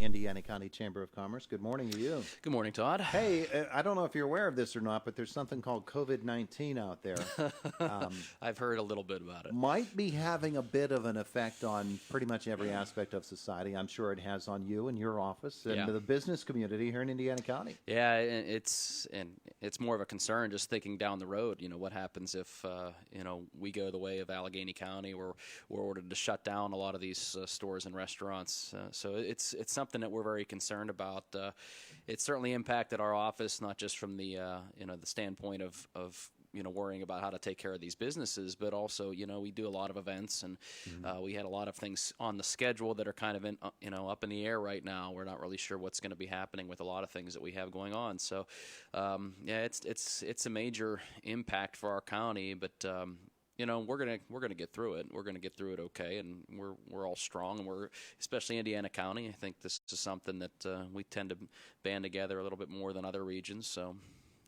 Indiana County Chamber of Commerce. Good morning to you. Good morning, Todd. Hey, I don't know if you're aware of this or not, but there's something called COVID-19 out there. I've heard a little bit about it. Might be having a bit of an effect on pretty much every aspect of society. I'm sure it has on you and your office and Yeah. the business community here in Indiana County. Yeah, it's more of a concern just thinking down the road. What happens if we go the way of Allegheny County, where we're ordered to shut down a lot of these stores and restaurants. So it's something that we're very concerned about. It's certainly impacted our office, not just from the the standpoint of worrying about how to take care of these businesses, but also, we do a lot of events, and we had a lot of things on the schedule that are kind of up in the air right now. We're not really sure what's going to be happening with a lot of things that we have going on. So, it's a major impact for our county, but we're gonna get through it. We're gonna get through it okay, and we're all strong, and we're especially Indiana County. I think this is something that we tend to band together a little bit more than other regions. So.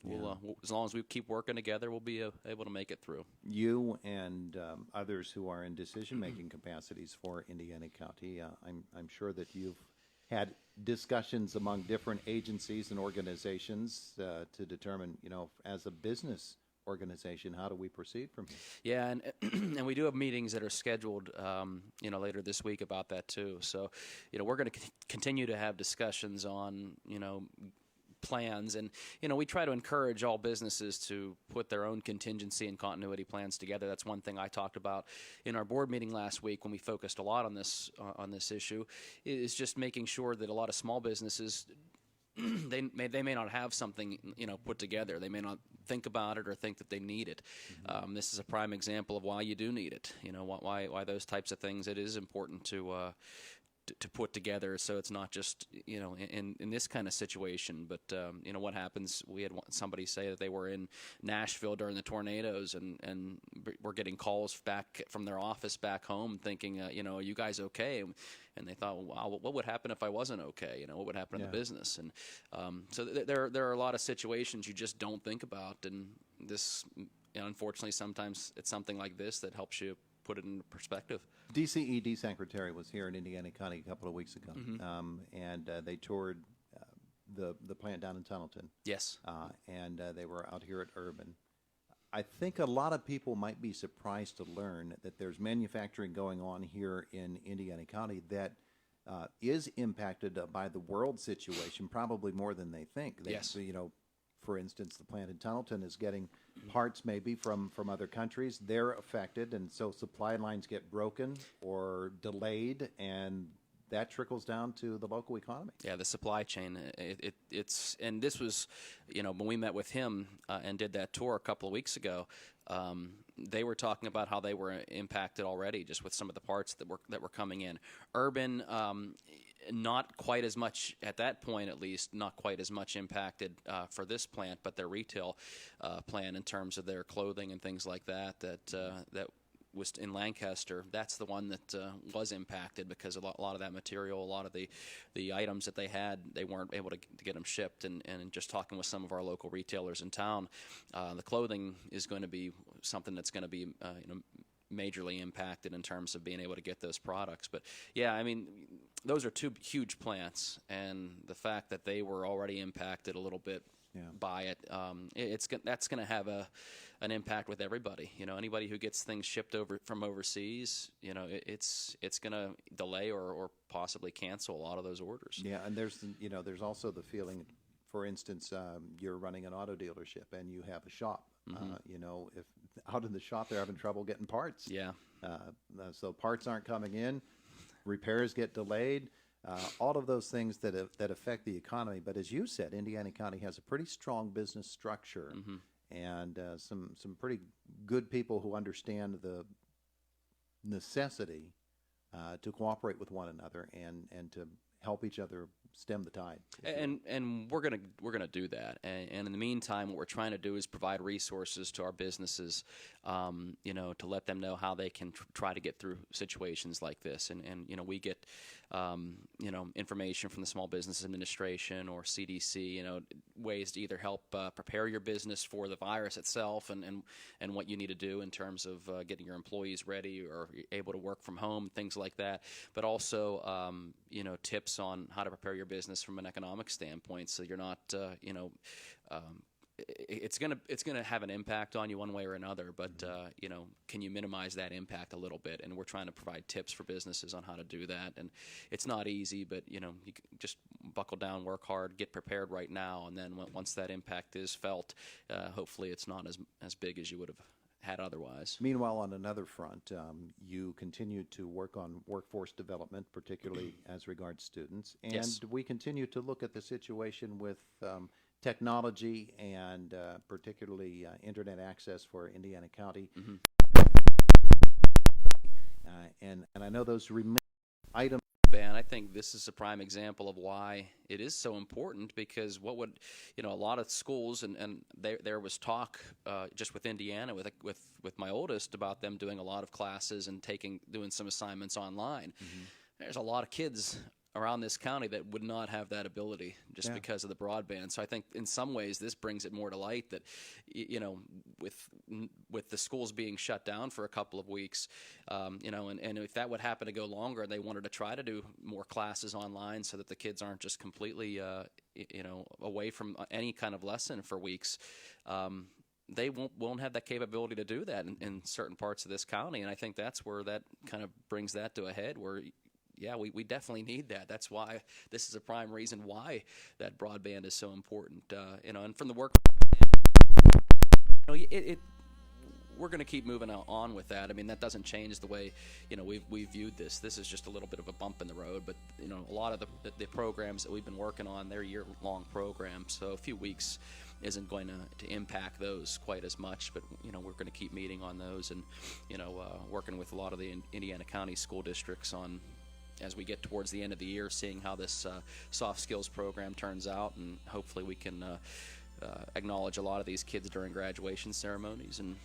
We'll, as long as we keep working together, we'll be able to make it through. You and others who are in decision-making capacities for Indiana County, I'm sure that you've had discussions among different agencies and organizations to determine, as a business organization, how do we proceed from here? Yeah, and and we do have meetings that are scheduled, later this week about that too. So, we're going to continue to have discussions on, plans, and we try to encourage all businesses to put their own contingency and continuity plans together. That's one thing I talked about in our board meeting last week when we focused a lot on this issue, is just making sure that a lot of small businesses they may not have something put together. They may not think about it or think that they need it. This is a prime example of why you do need it. Why those types of things. It is important to put together, so it's not just in this kind of situation, but what happens. We had somebody say that they were in Nashville during the tornadoes, and we're getting calls back from their office back home thinking, are you guys okay? And they thought, well, wow, what would happen if I wasn't okay? What would happen in the business? And so there are a lot of situations you just don't think about, and this, unfortunately, sometimes it's something like this that helps you put it into perspective. DCED Secretary was here in Indiana County a couple of weeks ago, and they toured the plant down in Tunnelton. Yes. And they were out here at Urban. I think a lot of people might be surprised to learn that there's manufacturing going on here in Indiana County that is impacted by the world situation, probably more than they think. Yes. For instance, the plant in Tunnelton is getting parts maybe from other countries. They're affected, and so supply lines get broken or delayed, and that trickles down to the local economy. Yeah, the supply chain. It's and this was, when we met with him and did that tour a couple of weeks ago. They were talking about how they were impacted already, just with some of the parts that were coming in. Urban, not quite as much at that point, at least, not quite as much impacted for this plant, but their retail plant in terms of their clothing and things like that was in Lancaster. That's the one that was impacted because a lot of that material, a lot of the items that they had, they weren't able to get them shipped. And just talking with some of our local retailers in town, the clothing is going to be something that's going to be majorly impacted in terms of being able to get those products. But yeah, I mean, those are two huge plants, and the fact that they were already impacted a little bit by it, that's going to have an impact with everybody. Anybody who gets things shipped over from overseas, it's going to delay or possibly cancel a lot of those orders. Yeah, and there's also the feeling, for instance, you're running an auto dealership and you have a shop. If out in the shop they're having trouble getting parts. Yeah. So parts aren't coming in, repairs get delayed. All of those things that affect the economy. But as you said, Indiana County has a pretty strong business structure and some pretty good people who understand the necessity to cooperate with one another and to help each other stem the tide. And we're gonna do that. And in the meantime, what we're trying to do is provide resources to our businesses, to let them know how they can try to get through situations like this. And we get information from the Small Business Administration or CDC, ways to either help prepare your business for the virus itself and what you need to do in terms of getting your employees ready or able to work from home, things like that. But also, tips on how to prepare your business from an economic standpoint, so you're not, it's gonna have an impact on you one way or another. But can you minimize that impact a little bit? And we're trying to provide tips for businesses on how to do that. And it's not easy, but you just buckle down, work hard, get prepared right now, and then once that impact is felt, hopefully it's not as big as you would have had otherwise. Meanwhile, on another front, you continue to work on workforce development, particularly as regards students, and Yes. we continue to look at the situation with technology and particularly internet access for Indiana County. Mm-hmm. And I know those remain items. And I think this is a prime example of why it is so important, because a lot of schools, and there was talk just with Indiana with my oldest about them doing a lot of classes and doing some assignments online. Mm-hmm. There's a lot of kids around this county that would not have that ability just because of the broadband. So I think in some ways this brings it more to light that, with the schools being shut down for a couple of weeks, and if that would happen to go longer and they wanted to try to do more classes online so that the kids aren't just completely, away from any kind of lesson for weeks, they won't have that capability to do that in certain parts of this county. And I think that's where that kind of brings that to a head where, yeah, we definitely need that. That's why this is a prime reason why that broadband is so important. And from the work, we're going to keep moving on with that. I mean, that doesn't change the way, we've viewed this. This is just a little bit of a bump in the road. But, a lot of the programs that we've been working on, they're year-long programs. So a few weeks isn't going to impact those quite as much. But, we're going to keep meeting on those and, working with a lot of the Indiana County school districts on, as we get towards the end of the year, seeing how this soft skills program turns out, and hopefully we can acknowledge a lot of these kids during graduation ceremonies and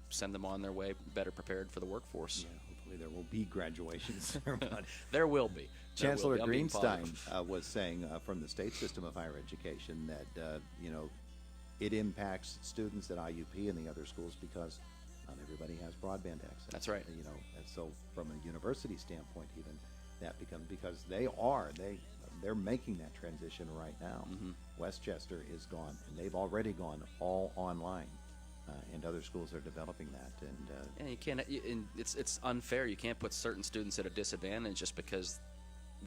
send them on their way better prepared for the workforce. Yeah, hopefully there will be graduation ceremony. There will be. Chancellor I'm being Greenstein positive. was saying from the state system of higher education that it impacts students at IUP and the other schools because not everybody has broadband access. That's right. And so from a university standpoint, even that becomes, because they're making that transition right now. Mm-hmm. Westchester is gone, and they've already gone all online, and other schools are developing that. And you can't. It's unfair. You can't put certain students at a disadvantage just because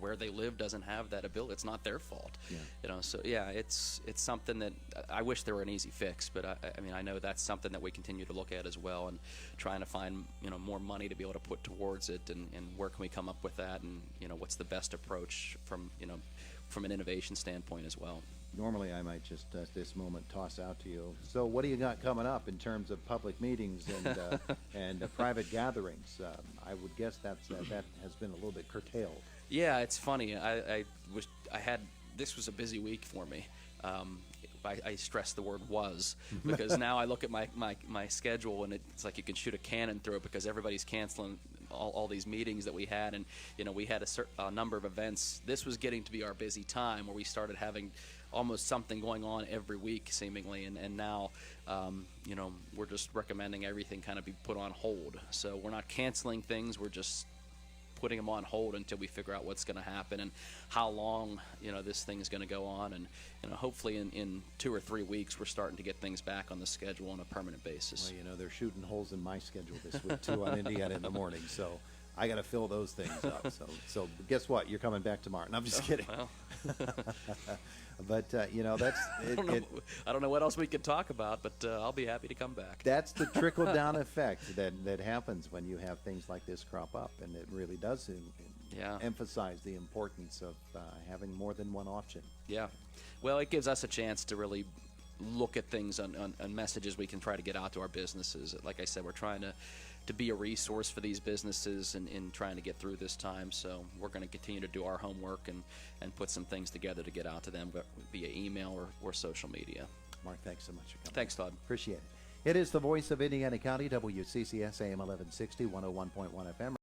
where they live doesn't have that ability. It's not their fault. Yeah. So yeah, it's something that I wish there were an easy fix, but I know that's something that we continue to look at as well, and trying to find more money to be able to put towards it, and where can we come up with that, and what's the best approach from an innovation standpoint as well. Normally, I might just at this moment toss out to you. So, what do you got coming up in terms of public meetings and private gatherings? I would guess that has been a little bit curtailed. Yeah, it's funny. I had this was a busy week for me. I stress the word "was" because now I look at my schedule and it's like you can shoot a cannon through it because everybody's canceling all these meetings that we had, and we had a number of events. This was getting to be our busy time where we started having almost something going on every week seemingly, and now we're just recommending everything kind of be put on hold. So we're not canceling things, we're just putting them on hold until we figure out what's going to happen and how long this thing is going to go on, and hopefully in 2 or 3 weeks we're starting to get things back on the schedule on a permanent basis. Well, they're shooting holes in my schedule this week too on Indiana in the morning, so I got to fill those things up. So guess what? You're coming back tomorrow. No, I'm just kidding. Well. But that's I don't know what else we could talk about, but I'll be happy to come back. That's the trickle down effect that happens when you have things like this crop up, and it really does emphasize the importance of having more than one option. Yeah. Well, it gives us a chance to really look at things on messages we can try to get out to our businesses. Like I said, we're trying to be a resource for these businesses in trying to get through this time. So we're going to continue to do our homework and put some things together to get out to them via email or social media. Mark, thanks so much for coming. Thanks, Todd. Appreciate it. It is the voice of Indiana County, WCCS AM 1160, 101.1 FM.